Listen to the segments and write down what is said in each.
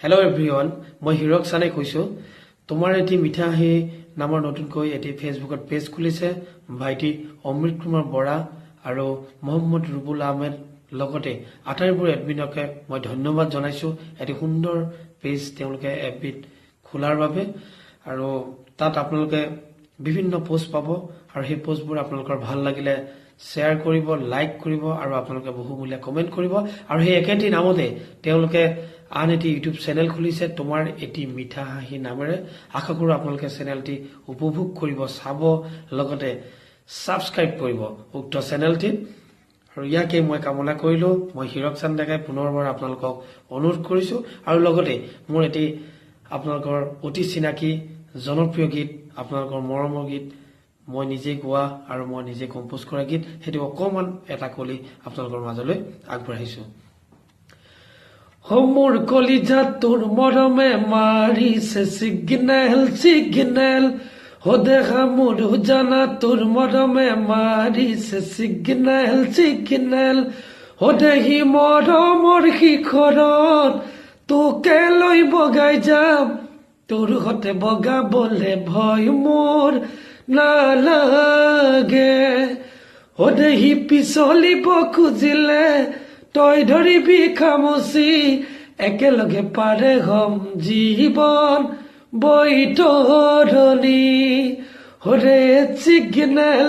Hello everyone, মই হিৰক সানে কৈছো তোমাৰ এটি মিঠা হে নামৰ নতুনকৈ এটি ফেসবুকত পেজ খুলিছে ভাইটি অমৃত কুমাৰ বৰা আৰু মোহাম্মদ ৰুবুল আহমেদ লগতে আটাইবোৰ এডমিনকে মই ধন্যবাদ জনাইছো এটি সুন্দৰ পেজ তেওঁলোকে এফবিত খোলাৰ বাবে আৰু তাত আপোনালোকে বিভিন্ন পোষ্ট পাব আৰু সেই পোষ্টবোৰ আপোনালোকৰ ভাল লাগিলে শেয়াৰ কৰিব লাইক কৰিব আৰু আপোনালোকে বহুমূলীয়া কমেন্ট কৰিব আৰু সেই একেটি নামতে তেওঁলোকে আন এটি ইউটিউব চেনেল খুলিছে তোমাৰ এটি মিঠা হাঁহি নামেৰে আশা কৰো আপোনালোকে চেনেলটি উপভোগ কৰিব চাব লগতে সাবস্ক্ৰাইব কৰিব উক্ত চেনেলটি আৰু ইয়াকে মই কামনা কৰিলো মই হিৰক চান ডেকাই পুনৰবাৰ আপোনালোকক অনুৰোধ কৰিছো আৰু লগতে মোৰ এটি আপোনালোকৰ অতি চিনাকি জনপ্ৰিয় গীত আপোনালোকৰ মৰমৰ গীত মই নিজে গোৱা আৰু মই নিজে কম্পোজ কৰা গীত হেতু অকমান এটা কলি আপোনালোকৰ মাজলৈ আগবঢ়াইছো Homur kolija tur morome marise signal Hode hamur hujana tur morome marise signal Hode hi moromor hi khoron tu keloi bogai jam tur hote boga bole bhoy mor na lage Hode hi pisoli bokujile তই ধৰিবি খামুচি একেলগে পাৰে হম জীৱন বৈতৰণি হৰে signal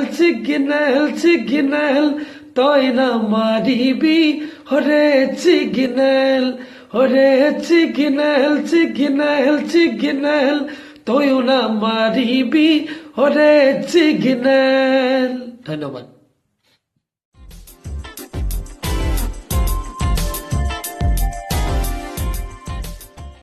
তই নামাৰিবি হৰে signal তইও নামাৰিবি হৰে signal ধন্যবাদ